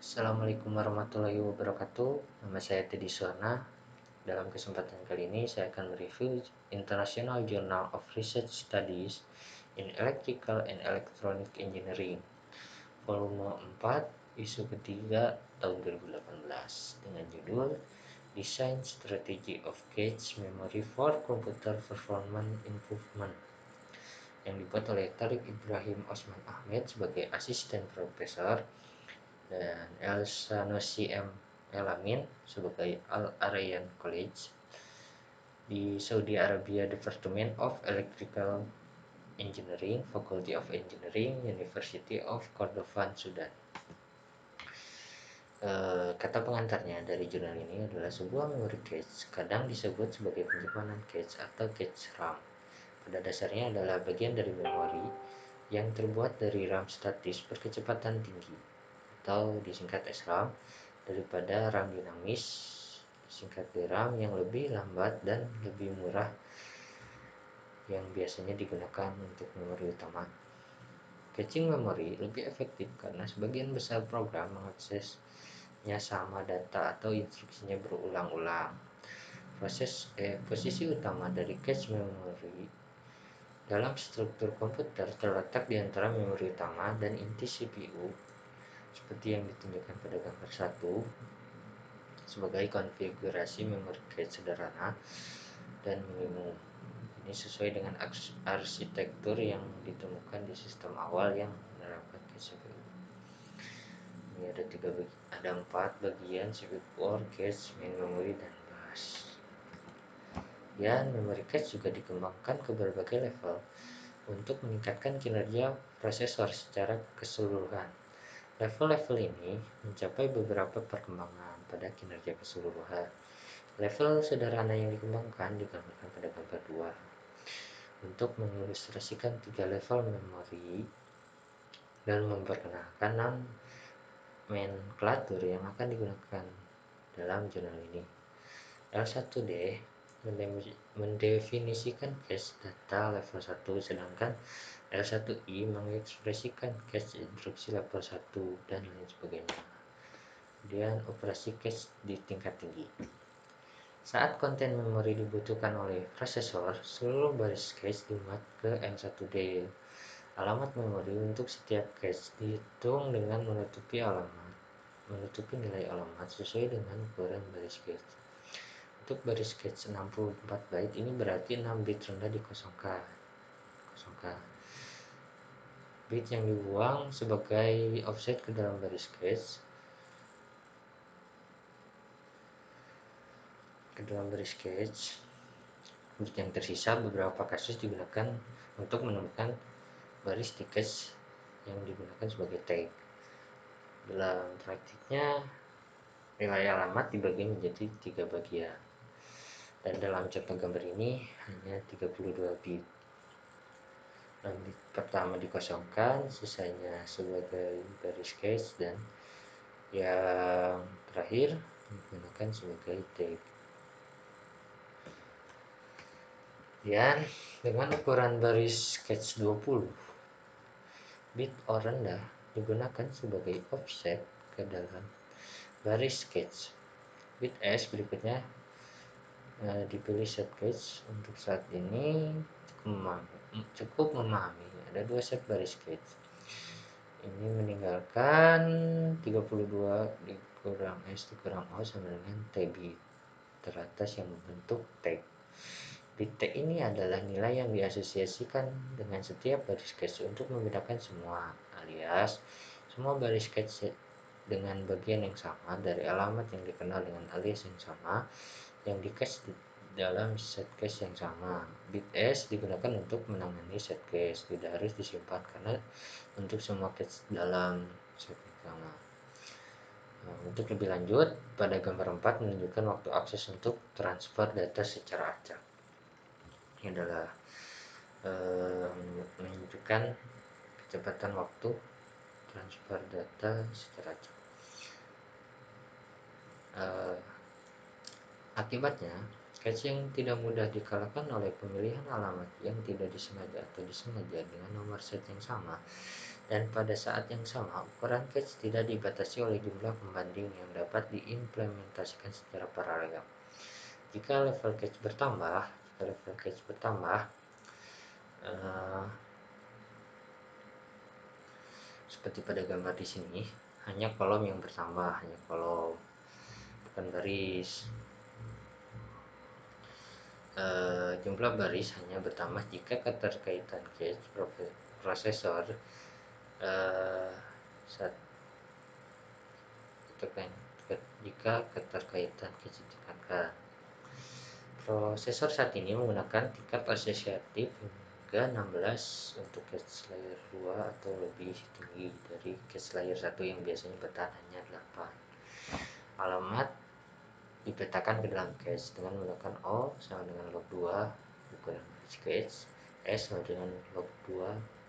Assalamualaikum warahmatullahi wabarakatuh. Nama saya Teddy Suwana. Dalam kesempatan kali ini saya akan mereview International Journal of Research Studies in Electrical and Electronic Engineering volume 4 isu ketiga tahun 2018 dengan judul Design Strategy of Cache Memory for Computer Performance Improvement, yang dibuat oleh Tariq Ibrahim Osman Ahmed sebagai asisten profesor dan Elsa Nosi M. Elamin sebagai Al-Aryan College di Saudi Arabia, Department of Electrical Engineering, Faculty of Engineering, University of Kordofan, Sudan. Kata pengantarnya dari jurnal ini adalah sebuah memory cache kadang disebut sebagai penyimpanan cache atau cache RAM. Pada dasarnya adalah bagian dari memori yang terbuat dari RAM statis berkecepatan tinggi atau disingkat SRAM daripada RAM dinamis disingkat RAM yang lebih lambat dan lebih murah yang biasanya digunakan untuk memori utama. Caching memori lebih efektif karena sebagian besar program mengaksesnya sama data atau instruksinya berulang-ulang. Posisi utama dari cache memori dalam struktur komputer terletak di antara memori utama dan inti CPU seperti yang ditunjukkan pada gambar 1 sebagai konfigurasi memori cache sederhana dan minimum. Ini sesuai dengan arsitektur yang ditemukan di sistem awal yang menerapkan cache CPU. Ini ada 4 bagian: CPU core, cache, main memory, dan bus. Dan memory cache juga dikembangkan ke berbagai level untuk meningkatkan kinerja prosesor secara keseluruhan. Level-level ini mencapai beberapa perkembangan pada kinerja keseluruhan. Level sederhana yang dikembangkan digambarkan pada gambar 2. Untuk mengilustrasikan 3 level memori dan memperkenalkan 6 nomenklatur yang akan digunakan dalam jurnal ini. L1D mendefinisikan cache data level 1, sedangkan L1I mengekspresikan cache instruksi level 1 dan lain sebagainya. Kemudian operasi cache di tingkat tinggi. Saat konten memori dibutuhkan oleh prosesor, seluruh baris cache dimuat ke L1D. Alamat memori untuk setiap cache dihitung dengan menutupi nilai alamat sesuai dengan ukuran baris cache. Untuk baris cache 64 byte ini berarti 6 bit rendah dikosongkan. Bit yang dibuang sebagai offset ke dalam baris cache bit yang tersisa beberapa kasus digunakan untuk menemukan baris di cache yang digunakan sebagai tag. Dalam praktiknya nilai alamat dibagi menjadi 3 bagian, dan dalam contoh gambar ini hanya 32 bit. Bit pertama dikosongkan, sisanya sebagai baris cache, dan yang terakhir digunakan sebagai tag. Dan dengan ukuran baris cache 20 bit or rendah digunakan sebagai offset ke dalam baris cache. Bit S berikutnya dipilih set cache. Untuk saat ini cukup memahami ada 2 set baris cache. Ini meninggalkan 32 dikurang S dikurang O sama dengan T bit teratas yang membentuk tag. Bit tag ini adalah nilai yang diasosiasikan dengan setiap baris cache untuk membedakan semua, alias semua baris cache dengan bagian yang sama dari alamat yang dikenal dengan alias yang sama yang di cache dalam set cache yang sama. Bit S digunakan untuk menangani set cache, tidak harus disimpan karena untuk semua cache dalam set yang sama. Untuk lebih lanjut, pada gambar 4 menunjukkan waktu akses untuk transfer data secara acak. Ini adalah menunjukkan kecepatan waktu transfer data secara acak. Akibatnya, cache yang tidak mudah dikalahkan oleh pemilihan alamat yang tidak disengaja atau disengaja dengan nomor set yang sama Dan pada saat yang sama, ukuran cache tidak dibatasi oleh jumlah pembanding yang dapat diimplementasikan secara paralel. Jika level cache bertambah, eh, seperti pada gambar di sini, hanya kolom yang bertambah, hanya kolom, bukan baris. Jumlah baris hanya bertambah jika keterkaitan cache prosesor eh, saat jika keterkaitan cache ditekankan. Prosesor saat ini menggunakan tingkat asosiatif hingga 16 untuk cache layer 2 atau lebih tinggi dari cache layer 1 yang biasanya bertahan hanya 8. Alamat dipetakan ke dalam cache dengan menggunakan O sama dengan log 2 ukuran cache, S sama dengan log 2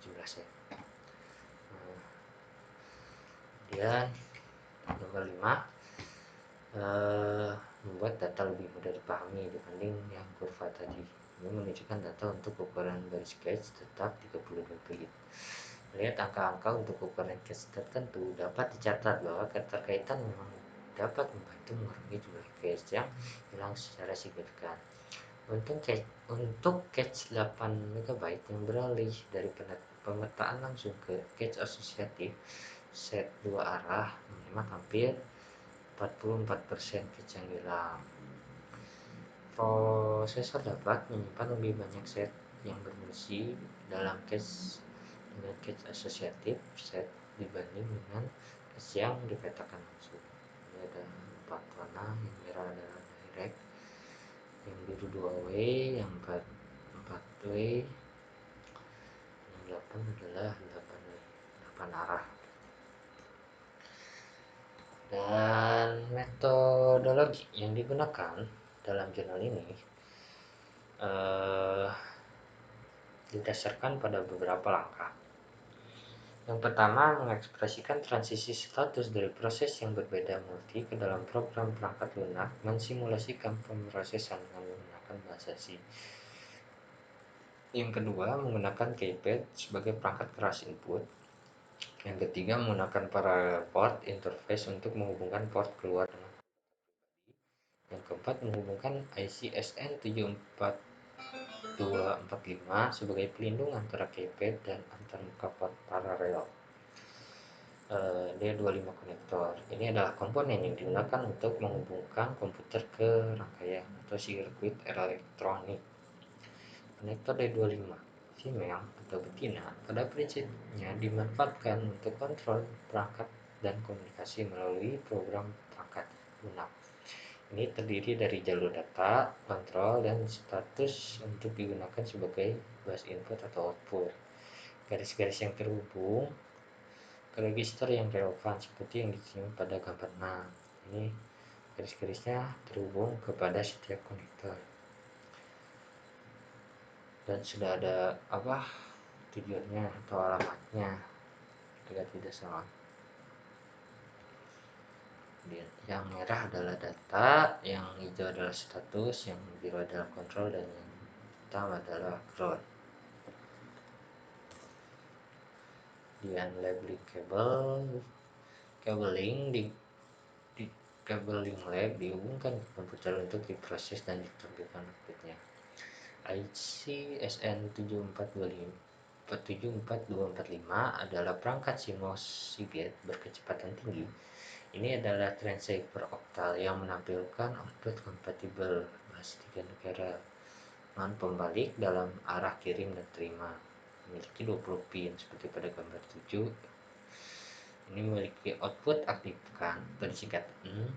jumlah set. Kemudian nomor 5, membuat data lebih mudah dipahami dibanding yang kurva tadi. Ini menunjukkan data untuk ukuran baris cache tetap 32 bit. Melihat angka-angka untuk ukuran cache tertentu, dapat dicatat bahwa keterkaitan memang dapat membantu mengurangi jumlah cache yang hilang secara signifikan. Untuk cache 8 MB yang beralih dari pemetaan langsung ke cache asosiatif set 2 arah menghemat hampir 44% cache yang hilang. Prosesor dapat menyimpan lebih banyak set yang berfungsi dalam cache dengan cache asosiatif set dibanding dengan cache yang dipetakan langsung. Ini ada 4 warna, yang merah adalah direct, yang biru 2W, yang 4W, yang 8 adalah 8 arah. Dan metodologi yang digunakan dalam jurnal ini didasarkan pada beberapa langkah. Yang pertama, mengekspresikan transisi status dari proses yang berbeda multi ke dalam program perangkat lunak, mensimulasikan pemrosesan dengan menggunakan bahasa C. Yang kedua, menggunakan keypad sebagai perangkat keras input. Yang ketiga, menggunakan parallel port interface untuk menghubungkan port keluar dengan. Yang keempat, menghubungkan IC SN74245 sebagai pelindung antara keypad dan antarmuka port paralel. D25 konektor. Ini adalah komponen yang digunakan untuk menghubungkan komputer ke rangkaian atau sirkuit elektronik. Konektor D25 female atau betina pada prinsipnya dimanfaatkan untuk kontrol perangkat dan komunikasi melalui program perangkat lunak. Ini terdiri dari jalur data, kontrol, dan status untuk digunakan sebagai bus input atau output. Garis-garis yang terhubung ke register yang relevan seperti yang disini pada gambar 6. Ini garis-garisnya terhubung kepada setiap konektor. Dan sudah ada tujuannya atau alamatnya agar tidak salah. Yang merah adalah data, yang hijau adalah status, yang biru adalah kontrol, dan yang hitam adalah ground. Dan labeling cabling di cabling lab dihubungkan ke komputer untuk diproses dan ditampilkan outputnya. IC SN74245 adalah perangkat CMOS Seagate berkecepatan tinggi. Ini adalah transceiver oktal yang menampilkan output kompatibel bus 3 negara non pembalik dalam arah kirim dan terima. Memiliki 20 pin seperti pada gambar 7. Ini memiliki output aktifkan bersingkat N,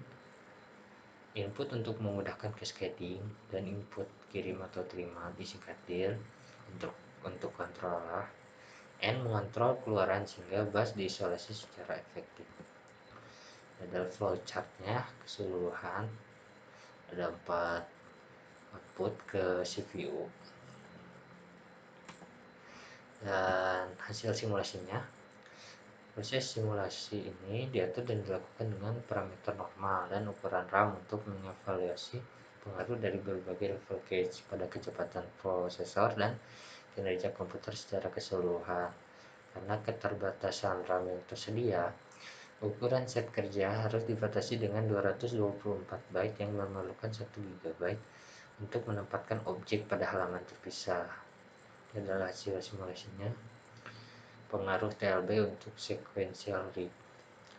input untuk memudahkan cascading, dan input kirim atau terima disingkat DIR untuk kontrol arah. N mengontrol keluaran sehingga bus diisolasi secara efektif. Ada flowchartnya keseluruhan, ada 4 output ke CPU. Dan hasil simulasinya, proses simulasi ini diatur dan dilakukan dengan parameter normal dan ukuran RAM untuk mengevaluasi pengaruh dari berbagai level cache pada kecepatan prosesor dan kinerja komputer secara keseluruhan. Karena keterbatasan RAM yang tersedia, ukuran set kerja harus dibatasi dengan 224 byte yang memerlukan 1 GB untuk menempatkan objek pada halaman terpisah. Ini adalah hasil simulasinya. Pengaruh TLB untuk sequential read,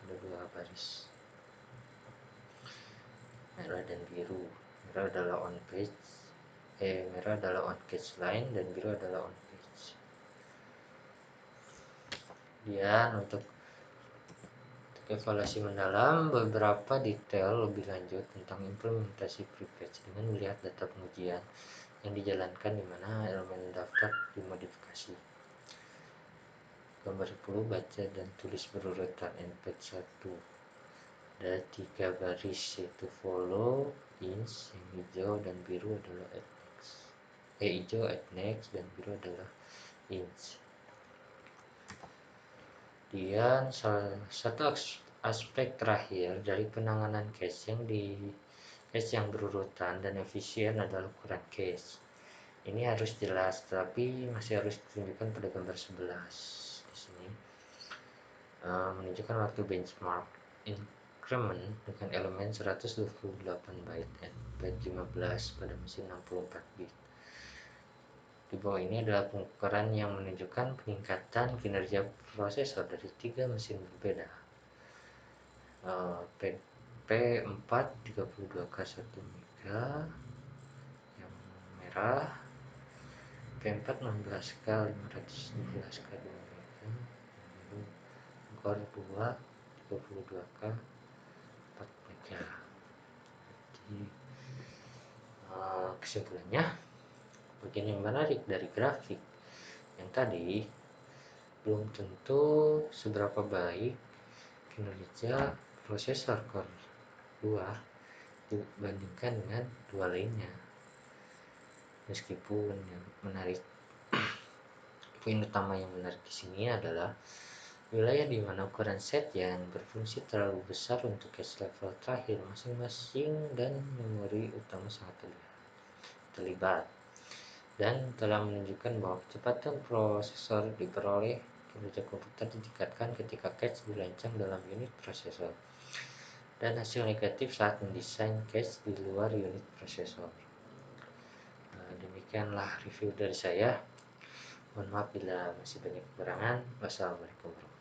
ada 2 baris, merah dan biru. Merah adalah on page, merah adalah on cache line, dan biru adalah on page. Kemudian untuk evaluasi mendalam, beberapa detail lebih lanjut tentang implementasi prepatch dengan melihat data pengujian yang dijalankan di mana elemen daftar dimodifikasi. Gambar 10, baca dan tulis berurutan npatch 1. Ada 3 baris, yaitu follow, inch, yang hijau dan biru adalah add next. Hijau add next dan biru adalah inch. Kemudian salah satu aspek terakhir dari penanganan cache yang berurutan dan efisien adalah ukuran cache. Ini harus jelas, tapi masih harus ditunjukkan pada gambar 11 di sini. Menunjukkan waktu benchmark increment dengan elemen 128 byte and byte 15 pada mesin 64 bit. Di bawah ini adalah pengukuran yang menunjukkan peningkatan kinerja prosesor dari 3 mesin berbeda. P4 32K 1 MB yang merah, P4 16K 512K 2 MB yang biru, Core 2 32K 4 MB. Jadi kesimpulannya, bagian yang menarik dari grafik yang tadi belum tentu seberapa baik kinerja prosesor Core 2 dibandingkan dengan 2 lainnya. Meskipun yang menarik, poin utama yang menarik di sini adalah wilayah di mana ukuran set yang berfungsi terlalu besar untuk cache level terakhir masing-masing dan memori utama sangat terlibat, dan telah menunjukkan bahwa kecepatan prosesor diperoleh kinerja komputer ditingkatkan ketika cache dirancang dalam unit prosesor, dan hasil negatif saat mendesain cache di luar unit prosesor. Demikianlah review dari saya. Mohon maaf bila masih banyak kekurangan. Wassalamualaikum warahmatullahi wabarakatuh.